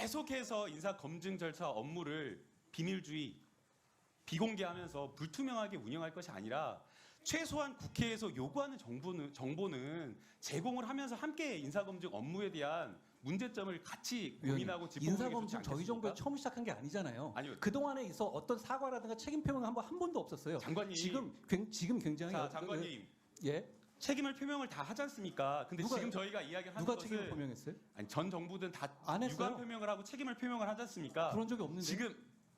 계속해서 인사 검증 절차 업무를 비밀주의, 비공개하면서 불투명하게 운영할 것이 아니라 최소한 국회에서 요구하는 정보는 제공을 하면서 함께 인사검증 업무에 대한 문제점을 같이 고민하고 짚어보는 게 좋지 인사검증 않겠습니까? 저희 정부에 처음 시작한 게 아니잖아요. 아니요. 그동안에 있어 어떤 사과라든가 책임 표명은 한 번도 없었어요. 장관님. 지금 굉장히 자, 장관님. 예. 책임을 표명을 다 하지 않습니까? 근데 누가- 지금 저희가 이야기하는 누가 것은 책임을 표명했어요? 아니, 전 정부든 다 안 했어요. 유감 표명을 하고 책임을 표명을 하지 않습니까? 그런 적이 없는데. 지금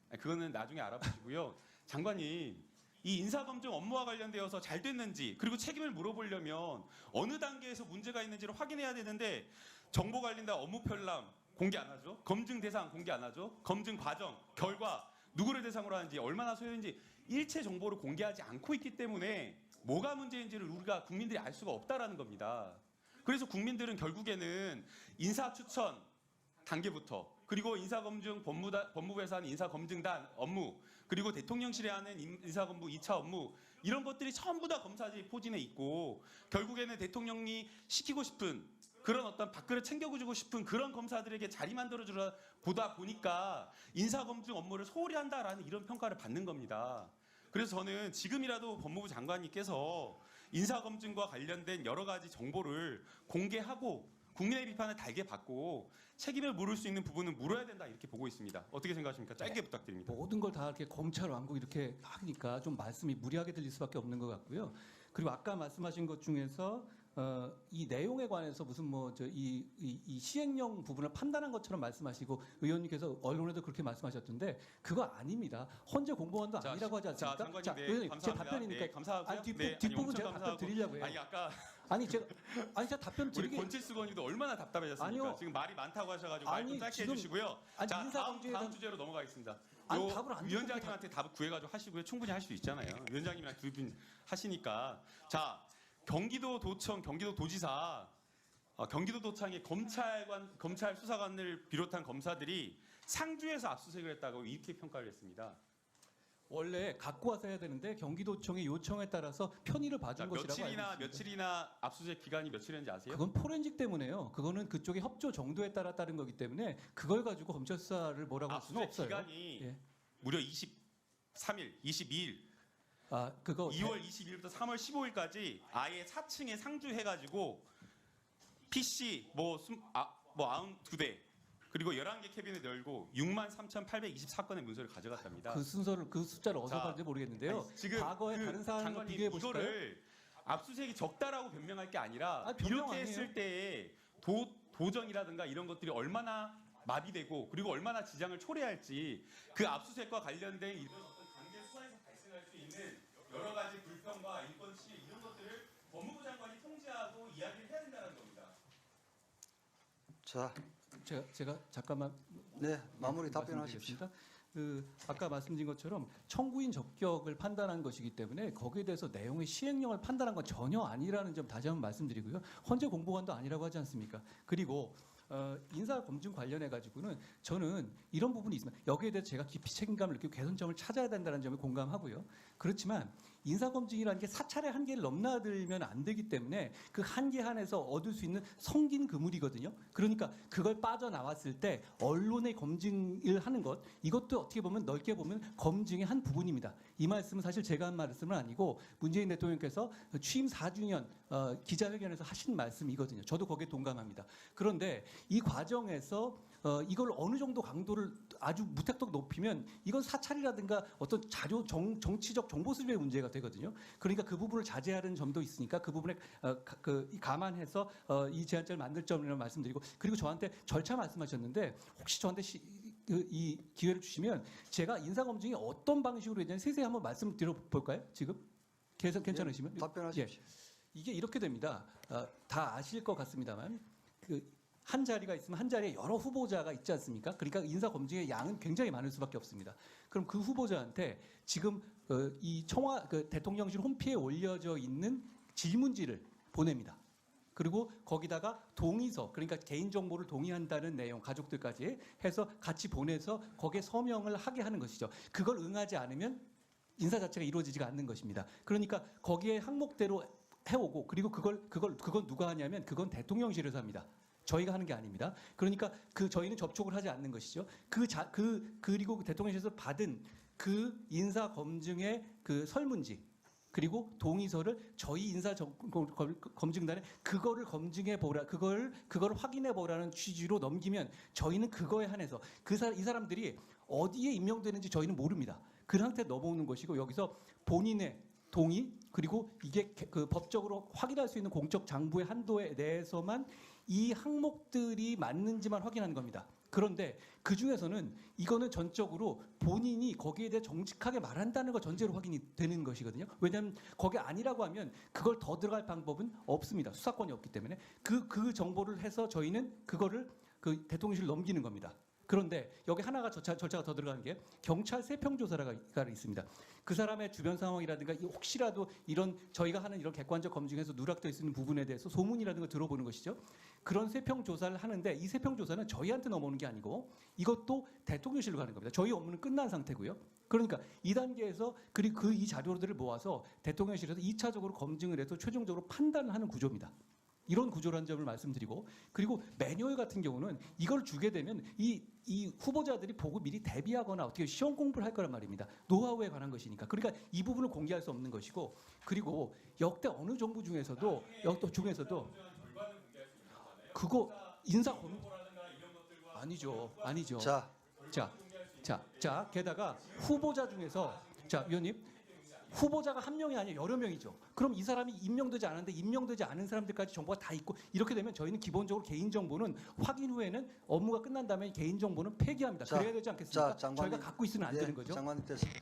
아니, 그거는 나중에 알아보시고요. 장관님, 이 인사검증 업무와 관련되어서 잘 됐는지 그리고 책임을 물어보려면 어느 단계에서 문제가 있는지를 확인해야 되는데 정보 관련된 업무 편람 공개 안 하죠. 검증 대상 공개 안 하죠. 검증 과정, 결과 누구를 대상으로 하는지 얼마나 소요인지 일체 정보를 공개하지 않고 있기 때문에 뭐가 문제인지를 우리가 국민들이 알 수가 없다라는 겁니다. 그래서 국민들은 결국에는 인사 추천 단계부터 그리고 인사검증 법무부에서 하는 인사검증단 업무 그리고 대통령실에 하는 인사검증 2차 업무 이런 것들이 전부 다 검사지 포진해 있고 결국에는 대통령이 시키고 싶은 그런 어떤 밥그릇 챙겨주고 싶은 그런 검사들에게 자리 만들어주라 보다 보니까 인사검증 업무를 소홀히 한다라는 이런 평가를 받는 겁니다. 그래서 저는 지금이라도 법무부 장관님께서 인사검증과 관련된 여러 가지 정보를 공개하고 국민의 비판을 달게 받고 책임을 물을 수 있는 부분은 물어야 된다 이렇게 보고 있습니다. 어떻게 생각하십니까? 짧게 부탁드립니다. 모든 걸 다 이렇게 검찰 왕국 이렇게 하니까 좀 말씀이 무리하게 들릴 수밖에 없는 것 같고요. 그리고 아까 말씀하신 것 중에서 이 내용에 관해서 무슨 이 시행령 부분을 판단한 것처럼 말씀하시고 의원님께서 언론에도 그렇게 말씀하셨던데 그거 아닙니다. 헌재 공보원도 자, 아니라고 하지 않습니까? 자, 장관님, 네, 의원님, 제 감사합니다. 답변이니까. 네, 감사하고요. 아니, 네, 뒷부분 엄청 제가 답변 감사하고. 드리려고 해요. 아니 아까 아니 제가 답변 우리 드리기 권칠수 의원님도 얼마나 답답해졌습니까? 아니요. 지금 말이 많다고 하셔가지고 말 좀 아니, 짧게 지금- 해주시고요. 아니, 자, 인사검증에 다음 대한- 주제로 넘어가겠습니다. 아니, 요 답을 안 위원장님한테 답 구해가지고 하시고요. 충분히 할 수 있잖아요. 위원장님이랑 두 분 하시니까. 자, 경기도도청, 경기도도지사, 경기도도청의 검찰 수사관을 비롯한 검사들이 상주에서 압수수색을 했다고 이렇게 평가를 했습니다. 원래 갖고 와서 해야 되는데 경기도청의 요청에 따라서 편의를 자, 봐준 것이라고 알고 있습니다. 며칠이나 압수수색 기간이 며칠인지 아세요? 그건 포렌식 때문에요. 그거는 그쪽의 협조 정도에 따라 따른 거기 때문에 그걸 가지고 검찰 수사를 뭐라고 할 수는 압수수색 없어요. 기간이 예. 무려 23일, 22일, 그거 2월 22일부터 3월 15일까지 아예 4층에 상주해가지고 PC 92대 그리고 11개 캐비넷 열고 63,824건의 문서를 가져갔답니다. 그 순서를 그 숫자를 어디서 자, 봤는지 모르겠는데요. 아니, 지금 과거에 그 다른 사람과 장관님 비교해 보실까요? 이거를 압수수색이 적다라고 변명할 게 아니라 아니, 변명 이렇게 했을 때에 도정이라든가 이런 것들이 얼마나 마비되고 그리고 얼마나 지장을 초래할지 그 압수수색과 관련된 이런 어떤 강제 수사에서 발생할 수 있는 여러 가지 불평과 인권 침해 이런 것들을 법무부 장관이 통제하고 이야기를 해야 된다는 겁니다. 자, 제가 잠깐만 네, 마무리 답변하십시오. 말씀드리겠습니다. 아까 말씀드린 것처럼 청구인 적격을 판단한 것이기 때문에 거기에 대해서 내용의 시행령을 판단한 건 전혀 아니라는 점 다시 한번 말씀드리고요. 헌재 공보관도 아니라고 하지 않습니까? 그리고 인사 검증 관련해 가지고는 저는 이런 부분이 있으면 여기에 대해서 제가 깊이 책임감을 느끼고 개선점을 찾아야 된다는 점에 공감하고요. 그렇지만 인사 검증이라는 게 사찰의 한계를 넘나들면 안 되기 때문에 그 한계 안에서 얻을 수 있는 성긴 그물이거든요. 그러니까 그걸 빠져나왔을 때 언론의 검증을 하는 것 이것도 어떻게 보면 넓게 보면 검증의 한 부분입니다. 이 말씀은 사실 제가 한 말씀은 아니고 문재인 대통령께서 취임 4주년 기자회견에서 하신 말씀이거든요. 저도 거기에 동감합니다. 그런데 이 과정에서 이걸 어느 정도 강도를 아주 무턱덕 높이면 이건 사찰이라든가 어떤 자료 정치적 정보 수집의 문제가 되거든요. 그러니까 그 부분을 자제하는 점도 있으니까 그 부분에 감안해서 이 제한자를 만들 점이라고 말씀드리고 그리고 저한테 절차 말씀하셨는데 혹시 저한테 이 기회를 주시면 제가 인사검증이 어떤 방식으로 했는지 세세히 한번 말씀드려볼까요? 지금 괜찮으시면? 예, 답변하십시오. 이게 이렇게 됩니다. 다 아실 것 같습니다만 한 자리가 있으면 한 자리에 여러 후보자가 있지 않습니까? 그러니까 인사 검증의 양은 굉장히 많을 수밖에 없습니다. 그럼 그 후보자한테 지금 이 대통령실 홈피에 올려져 있는 질문지를 보냅니다. 그리고 거기다가 동의서, 그러니까 개인정보를 동의한다는 내용, 가족들까지 해서 같이 보내서 거기에 서명을 하게 하는 것이죠. 그걸 응하지 않으면 인사 자체가 이루어지지가 않는 것입니다. 그러니까 거기에 항목대로 해오고 그리고 그건 누가 하냐면 그건 대통령실에서 합니다. 저희가 하는 게 아닙니다. 그러니까 저희는 접촉을 하지 않는 것이죠. 그리고 대통령실에서 받은 그 인사 검증의 그 설문지 그리고 동의서를 저희 검증단에 그거를 검증해 보라, 그걸 확인해 보라는 취지로 넘기면 저희는 그거에 한해서 이 사람들이 어디에 임명되는지 저희는 모릅니다. 그 상태에 넘어오는 것이고 여기서 본인의 동의 그리고 이게 그 법적으로 확인할 수 있는 공적 장부의 한도에 내에서만 이 항목들이 맞는지만 확인하는 겁니다. 그런데 그 중에서는 이거는 전적으로 본인이 거기에 대해 정직하게 말한다는 거 전제로 확인이 되는 것이거든요. 왜냐하면 거기 아니라고 하면 그걸 더 들어갈 방법은 없습니다. 수사권이 없기 때문에 그 정보를 해서 저희는 그거를 그 대통령실 넘기는 겁니다. 그런데 여기 하나가 절차가 더 들어가는 게 경찰 세평조사가 있습니다. 그 사람의 주변 상황이라든가 혹시라도 이런 저희가 하는 이런 객관적 검증에서 누락될 수 있는 부분에 대해서 소문이라는 걸 들어보는 것이죠. 그런 세평조사를 하는데 이 세평조사는 저희한테 넘어오는 게 아니고 이것도 대통령실로 가는 겁니다. 저희 업무는 끝난 상태고요. 그러니까 이 단계에서 그리고 이 자료들을 모아서 대통령실에서 2차적으로 검증을 해서 최종적으로 판단을 하는 구조입니다. 이런 구조라는 점을 말씀드리고 그리고 매뉴얼 같은 경우는 이걸 주게 되면 이 후보자들이 보고 미리 대비하거나 어떻게 시험 공부를 할 거란 말입니다. 노하우에 관한 것이니까. 그러니까 이 부분을 공개할 수 없는 것이고 그리고 역대 어느 정부 중에서도 그거 인사 검 아니죠. 자 게다가 후보자 중에서 자 위원님 후보자가 한 명이 아니라 여러 명이죠. 그럼 이 사람이 임명되지 않았는데 임명되지 않은 사람들까지 정보가 다 있고 이렇게 되면 저희는 기본적으로 개인정보는 확인 후에는 업무가 끝난 다음에 개인정보는 폐기합니다. 그래야 되지 않겠습니까? 장관님, 저희가 갖고 있으면 안 되는 거죠. 장관님 됐습니다.